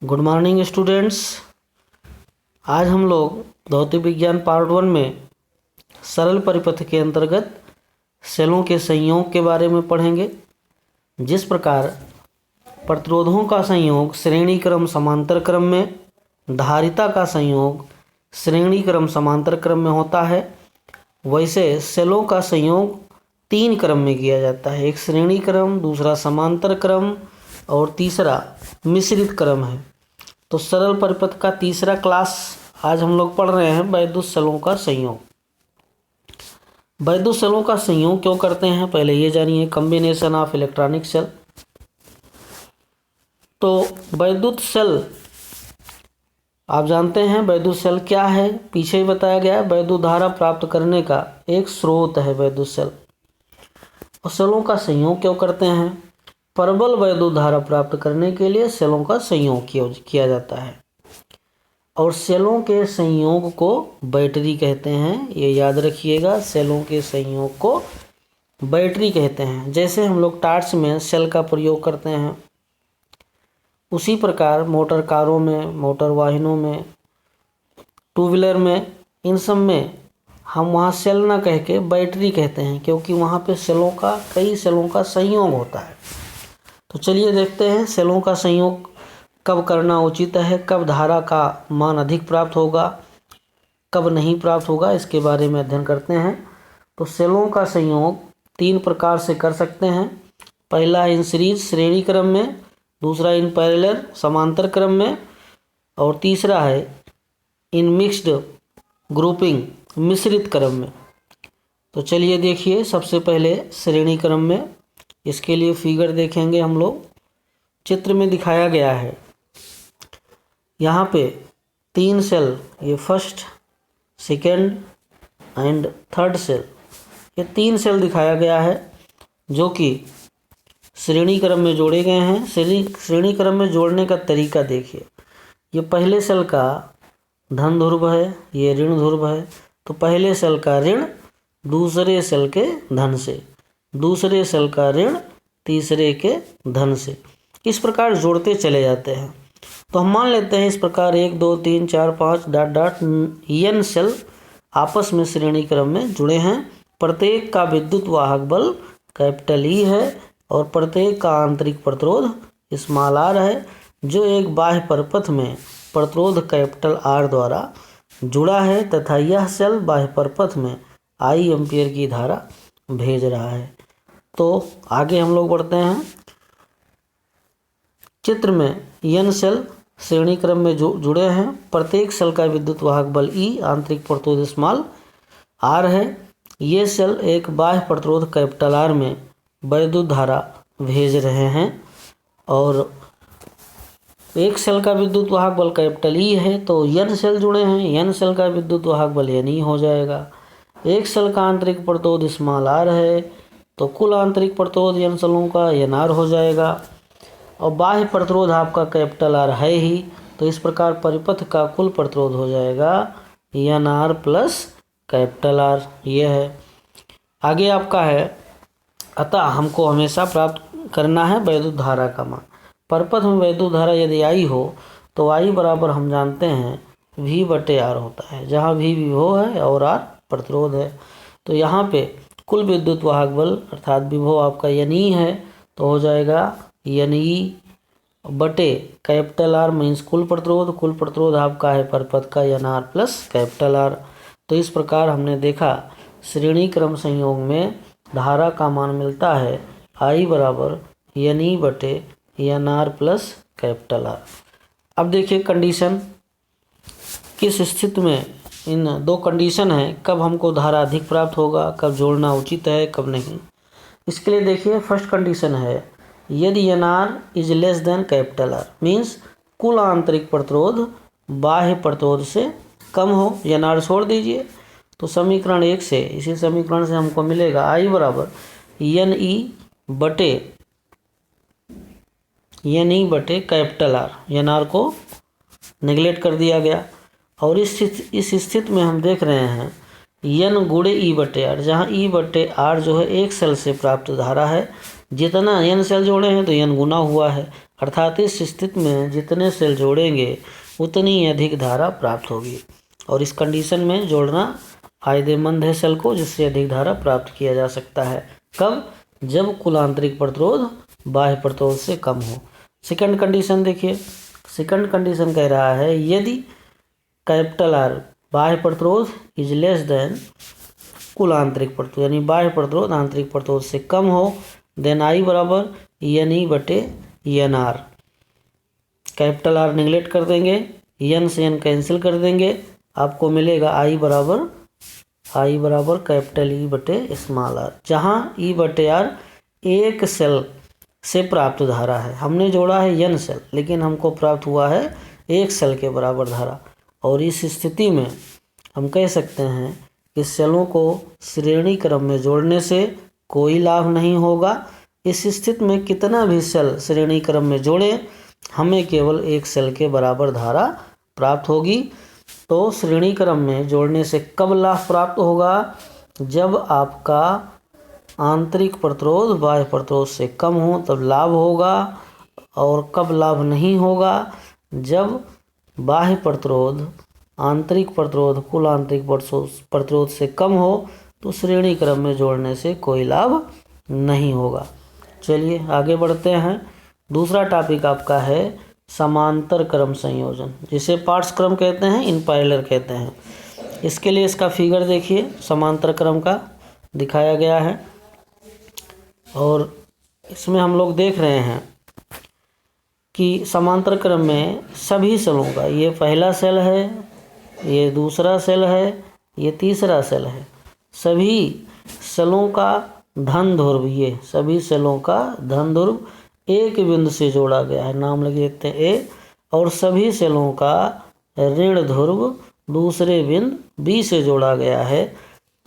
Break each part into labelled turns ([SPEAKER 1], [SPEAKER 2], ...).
[SPEAKER 1] Good morning students. आज हम लोग भौतिक विज्ञान पार्ट 1 में सरल परिपथ के अंतर्गत सेलों के संयोग के बारे में पढ़ेंगे। जिस प्रकार प्रतिरोधों का संयोग श्रेणी क्रम समांतर क्रम में, धारिता का संयोग श्रेणी क्रम समांतर क्रम में होता है, वैसे सेलों का संयोग 3 क्रम में किया जाता है। एक श्रेणी क्रम, दूसरा समांतर क्रम और तीसरा मिश्रित क्रम है। तो सरल परिपथ का तीसरा क्लास आज हम लोग पढ़ रहे हैं, वैद्युत सेलों का संयोग। वैद्युत सेलों का संयोग क्यों करते हैं, पहले ये जानिए। Combination of electronic cell. तो वैद्युत सेल आप जानते हैं, वैद्युत सेल क्या है, पीछे ही बताया गया है। वैद्युत धारा प्राप्त करने का एक स्रोत है वैद्युत सेल। और सेलों का संयोग क्यों करते हैं, प्रबल वैद्युत धारा प्राप्त करने के लिए सेलों का संयोग किया जाता है। और सेलों के संयोग को बैटरी कहते हैं, ये याद रखिएगा। सेलों के संयोग को बैटरी कहते हैं। जैसे हम लोग टार्च में सेल का प्रयोग करते हैं, उसी प्रकार मोटर कारों में, मोटर वाहनों में, टू व्हीलर में, इन सब में हम वहाँ सेल ना कह के बैटरी कहते हैं, क्योंकि वहाँ पे कई सेलों का संयोग होता है। तो चलिए देखते हैं सेलों का संयोग कब करना उचित है, कब धारा का मान अधिक प्राप्त होगा, कब नहीं प्राप्त होगा, इसके बारे में अध्ययन करते हैं। तो सेलों का संयोग 3 प्रकार से कर सकते हैं। पहला इन सीरीज श्रेणी क्रम में, दूसरा इन पैरेलल समांतर क्रम में, और तीसरा है इन मिक्स्ड ग्रुपिंग मिश्रित क्रम में। तो चलिए देखिए, सबसे पहले श्रेणी क्रम में। इसके लिए फिगर देखेंगे हम लोग। चित्र में दिखाया गया है, यहाँ पे 3 सेल, ये first, second and third cell, ये 3 सेल दिखाया गया है जो कि श्रेणी क्रम में जोड़े गए हैं। श्रेणी क्रम में जोड़ने का तरीका देखिए। ये पहले सेल का धन ध्रुव है, ये ऋण ध्रुव है। तो पहले सेल का ऋण दूसरे सेल के धन से, दूसरे सेल का ऋण तीसरे के धन से, इस प्रकार जोड़ते चले जाते हैं। तो हम मान लेते हैं इस प्रकार 1 2 3 4 5 डॉट डॉट n सेल आपस में श्रेणी क्रम में जुड़े हैं। प्रत्येक का विद्युत वाहक बल कैपिटल E है और प्रत्येक का आंतरिक प्रतिरोध स्मॉल r है, जो एक बाह्य परपथ में प्रतिरोध कैपिटल R द्वारा जुड़ा है तथा यह सेल बाह्य परपथ में I एम्पीयर की धारा भेज रहा है। तो आगे हम लोग बढ़ते हैं। चित्र में n सेल श्रेणी क्रम में जुड़े हैं। प्रत्येक सेल का विद्युत वाहक बल E, आंतरिक प्रतिरोध स्मॉल r है। ये सेल एक बाह्य प्रतिरोध कैपिटल R में वैद्युत धारा भेज रहे हैं। और एक सेल का विद्युत वाहक बल कैपिटल E है, तो n सेल जुड़े हैं, n सेल का विद्युत वाहक बल NE हो जाएगा। एक सेल का आंतरिक प्रतिरोध स्मॉल r है, तो कुल आंतरिक प्रतिरोध n सेलों का NR हो जाएगा। और बाह्य प्रतिरोध आपका कैपिटल R है ही, तो इस प्रकार परिपथ का कुल प्रतिरोध हो जाएगा NR प्लस कैपिटल R। ये है। आगे आपका है, अतः हमको हमेशा प्राप्त करना है वैद्युत धारा का मान। परिपथ में वैद्युत धारा यदि I हो तो I बराबर हम जानते हैं V/R होता है, जहाँ V विभव है और R प्रतिरोध है। तो यहाँ पे कुल विद्युत वाहक बल अर्थात विभव आपका NE है, तो हो जाएगा NE बटे कैपिटल R मीन्स कुल प्रतिरोध। कुल प्रतिरोध आपका है परिपथ का NR प्लस कैपिटल R। तो इस प्रकार हमने देखा श्रेणी क्रम संयोग में धारा का मान मिलता है I बराबर NE बटे NR प्लस कैपिटल R। अब देखिए कंडीशन, किस स्थिति में इन 2 कंडीशन है, कब हमको धारा अधिक प्राप्त होगा, कब जोड़ना उचित है, कब नहीं। इसके लिए देखिए, फर्स्ट कंडीशन है यदि NR is less than capital R means कुल आंतरिक प्रतिरोध बाह्य प्रतिरोध से कम हो। NR छोड़ दीजिए। तो समीकरण 1 से, इसी समीकरण से हमको मिलेगा I बराबर NE बटे कैपिटल R। NR को नेगलेक्ट कर दिया गया। और इस स्थिति में हम देख रहे हैं N गुणे E/R, जहाँ E/R जो है एक सेल से प्राप्त धारा है। जितना n सेल जोड़े हैं तो n गुना हुआ है। अर्थात इस स्थिति में जितने सेल जोड़ेंगे उतनी अधिक धारा प्राप्त होगी। और इस कंडीशन में जोड़ना फायदेमंद है सेल को, जिससे अधिक धारा प्राप्त किया जा सकता है। कब? जब कुल आंतरिक प्रतिरोध बाह्य प्रतिरोध से कम हो। सेकंड कंडीशन देखिए, सेकंड कंडीशन कह रहा है यदि कैपिटल आर बाह्य प्रतिरोध इज लेस देन कुल आंतरिक प्रतिरोध, यानी बाह्य प्रतिरोध आंतरिक प्रतिरोध से कम हो, देन आई बराबर एन ई बटे N R. Capital R neglect कर देंगे, एन से एन कैंसिल कर देंगे, आपको मिलेगा आई बराबर कैपिटल ई बटे स्मॉल आर, जहाँ ई बटे आर एक सेल से प्राप्त धारा है। हमने जोड़ा है एन सेल, लेकिन हमको प्राप्त हुआ है एक सेल के बराबर धारा। और इस स्थिति में हम कह सकते हैं कि सेलों को श्रेणी क्रम में जोड़ने से कोई लाभ नहीं होगा। इस स्थिति में कितना भी सेल श्रेणी क्रम में जोड़े, हमें केवल एक सेल के बराबर धारा प्राप्त होगी। तो श्रेणी क्रम में जोड़ने से कब लाभ प्राप्त होगा? जब आपका आंतरिक प्रतिरोध बाह्य प्रतिरोध से कम हो तब लाभ होगा। और कब लाभ नहीं होगा? जब बाह्य प्रतिरोध आंतरिक प्रतिरोध कुल आंतरिक प्रतिरोध से कम हो, तो श्रेणी क्रम में जोड़ने से कोई लाभ नहीं होगा। चलिए आगे बढ़ते हैं। दूसरा टॉपिक आपका है समांतर क्रम संयोजन, जिसे पार्ट्स क्रम कहते हैं, इन पैरेलल कहते हैं। इसके लिए इसका फिगर देखिए, समांतर क्रम का दिखाया गया है। और इसमें हम लोग देख रहे हैं कि समांतर क्रम में सभी सेलों का, ये पहला सेल है, ये दूसरा सेल है, ये तीसरा सेल है, सभी सेलों का धन ध्रुव, ये सभी सेलों का धन ध्रुव एक बिंदु से जोड़ा गया है, नाम लगे देते हैं ए। और सभी सेलों का ऋण ध्रुव दूसरे बिंदु बी से जोड़ा गया है।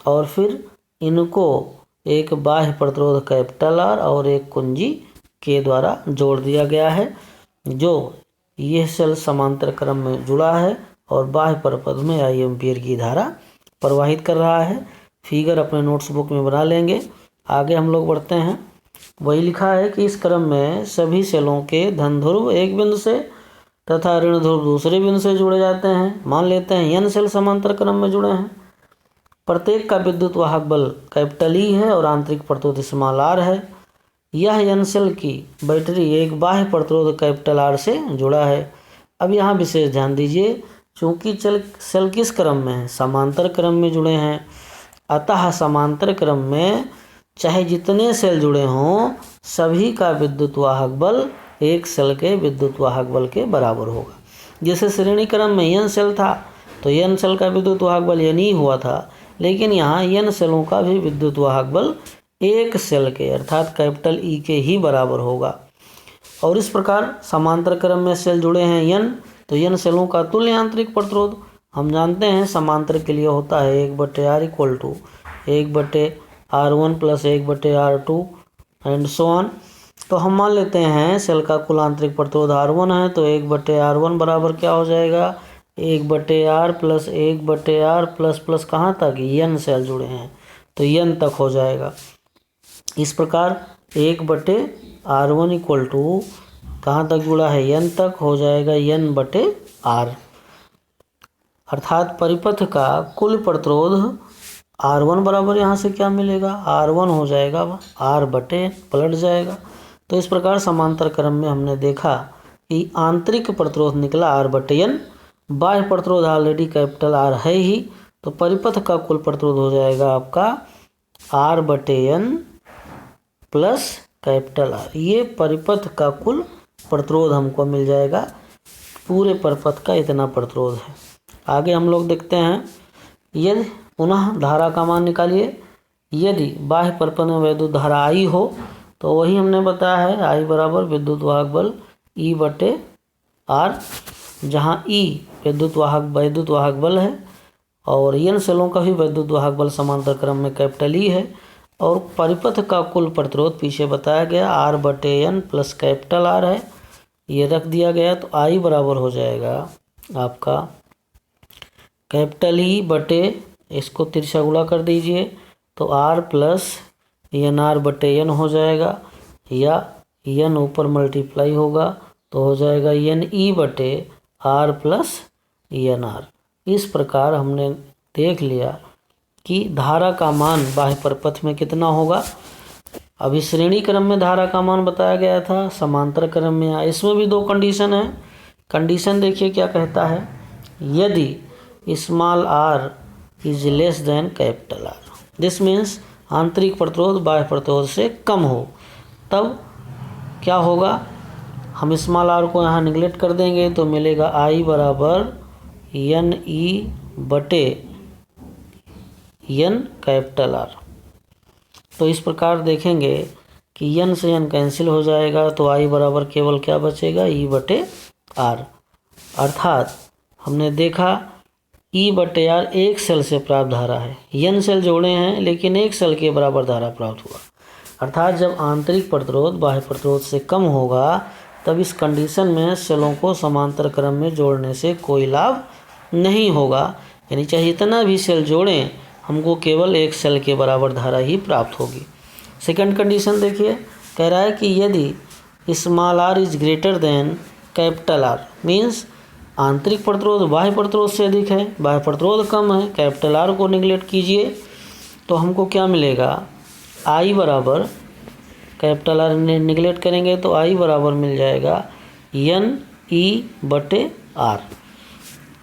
[SPEAKER 1] और फिर इनको एक बाह्य प्रतिरोध कैपिटल आर और एक कुंजी के द्वारा जोड़ दिया गया है, जो यह सेल समांतर क्रम में जुड़ा है और बाह्य परपथ में आई एम्पीयर की धारा प्रवाहित कर रहा है। फिगर अपने नोट्स बुक में बना लेंगे। आगे हम लोग बढ़ते हैं। वही लिखा है कि इस क्रम में सभी सेलों के धन ध्रुव एक बिंदु से तथा ऋण ध्रुव दूसरे बिंदु से जुड़े जाते हैं। मान लेते हैं एन सेल समांतर क्रम में जुड़े हैं। प्रत्येक का विद्युत वाहक बल कैपिटल ई है और आंतरिक प्रतिरोध स्मॉल आर है। यह एन सेल की बैटरी एक बाह्य प्रतिरोध कैपिटल आर से जुड़ा है। अब यहाँ विशेष ध्यान दीजिए, चूँकि सेल किस क्रम में है? समांतर क्रम में जुड़े हैं। अतः समांतर क्रम में चाहे जितने सेल जुड़े हों, सभी का विद्युत वाहक बल एक सेल के विद्युत वाहक बल के बराबर होगा। जैसे श्रेणी क्रम में एन सेल था तो एन सेल का विद्युत वाहक बल एन ही हुआ था, लेकिन यहाँ एन सेलों का भी विद्युत वाहक बल एक सेल के अर्थात कैपिटल ई के ही बराबर होगा। और इस प्रकार समांतर क्रम में सेल जुड़े हैं एन, तो एन सेलों का तुल्य आंतरिक प्रतिरोध हम जानते हैं समांतर के लिए होता है 1/r equal to 1/r1 plus 1/r2 and so on. तो हम मान लेते हैं सेल का कुल आंतरिक प्रतिरोध R1 है, तो 1/r1 बराबर क्या हो जाएगा? 1/r plus 1/r plus plus कहाँ तक? एन सेल जुड़े हैं तो एन तक हो जाएगा। इस प्रकार 1/r1 इक्वल टू कहाँ तक जुड़ा है? एन तक हो जाएगा n/r। अर्थात परिपथ का कुल प्रतिरोध R1 बराबर यहाँ से क्या मिलेगा? R1 हो जाएगा R/n, पलट जाएगा। तो इस प्रकार समांतर क्रम में हमने देखा कि आंतरिक प्रतिरोध निकला R/n, बाह्य प्रतिरोध ऑलरेडी कैपिटल R है ही, तो परिपथ का कुल प्रतिरोध हो जाएगा आपका R/n प्लस कैपिटल R। ये परिपथ का कुल प्रतिरोध हमको मिल जाएगा। पूरे परिपथ का इतना प्रतिरोध है। आगे हम लोग देखते हैं, यदि पुनः धारा का मान निकालिए। यदि बाह्य परिपथ में विद्युत धारा आई हो तो वही हमने बताया है, आई बराबर विद्युत वाहक बल E/R, जहाँ E विद्युत वाहक बल है और एन सेलों का भी विद्युत वाहक बल समांतर क्रम में कैपिटल ई है। और परिपथ का कुल प्रतिरोध पीछे बताया गया R/n प्लस कैपिटल R है, ये रख दिया गया। तो आई बराबर हो जाएगा आपका कैपिटल ई बटे, इसको तिरछा गुणा कर दीजिए तो R प्लस NR/n हो जाएगा, या n ऊपर मल्टीप्लाई होगा तो हो जाएगा एन ई बटे आर प्लस एन आर। इस प्रकार हमने देख लिया कि धारा का मान बाह्य परिपथ में कितना होगा। अभी श्रेणी क्रम में धारा का मान बताया गया था, समांतर क्रम में आया। इसमें भी 2 कंडीशन है। कंडीशन देखिए क्या कहता है, यदि small R is less than capital R, this means आंतरिक प्रतिरोध बाह्य प्रतिरोध से कम हो, तब क्या होगा। हम स्मॉल आर को यहाँ निगलेक्ट कर देंगे तो मिलेगा आई बराबर एन ई बटे एन कैपिटल आर। तो इस प्रकार देखेंगे कि एन से एन कैंसिल हो जाएगा, तो आई बराबर केवल क्या बचेगा, ई बटे आर। अर्थात हमने देखा ई बटे आर एक सेल से प्राप्त धारा है, एन सेल जोड़े हैं लेकिन एक सेल के बराबर धारा प्राप्त हुआ। अर्थात जब आंतरिक प्रतिरोध बाह्य प्रतिरोध से कम होगा तब इस कंडीशन में सेलों को समांतर क्रम में जोड़ने से कोई लाभ नहीं होगा। यानी चाहे जितना भी सेल जोड़ें हमको केवल एक सेल के बराबर धारा ही प्राप्त होगी। सेकंड कंडीशन देखिए, कह रहा है कि यदि small R is greater than capital R, means आंतरिक प्रतिरोध बाह्य प्रतिरोध से अधिक है, बाह्य प्रतिरोध कम है, कैपिटल आर को निगलेक्ट कीजिए, तो हमको क्या मिलेगा, आई बराबर, कैपिटल आर निगलेक्ट करेंगे तो आई बराबर मिल जाएगा एन ई बटे आर।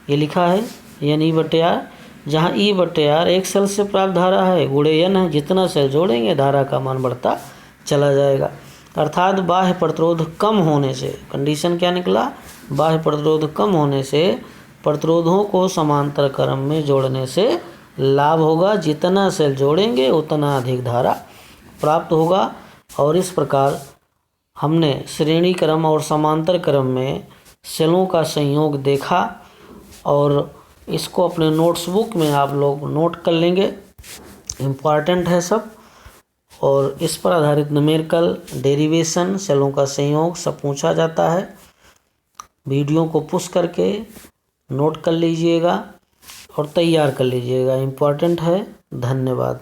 [SPEAKER 1] ये लिखा है एन ई बटे आर, जहाँ ई बटे आर एक सेल से प्राप्त धारा है, गुणे एन है, जितना सेल जोड़ेंगे धारा का मान बढ़ता चला जाएगा। अर्थात बाह्य प्रतिरोध कम होने से, कंडीशन क्या निकला, बाह्य प्रतिरोध कम होने से प्रतिरोधों को समांतर क्रम में जोड़ने से लाभ होगा, जितना सेल जोड़ेंगे उतना अधिक धारा प्राप्त होगा। और इस प्रकार हमने श्रेणी क्रम और समांतर क्रम में सेलों का संयोग देखा और इसको अपने नोट्स बुक में आप लोग नोट कर लेंगे, इम्पॉर्टेंट है सब। और इस पर आधारित न्यूमेरिकल, डेरिवेशन, सेलों का संयोग सब पूछा जाता है। वीडियो को पुश करके नोट कर लीजिएगा और तैयार कर लीजिएगा, इम्पॉर्टेंट है। धन्यवाद।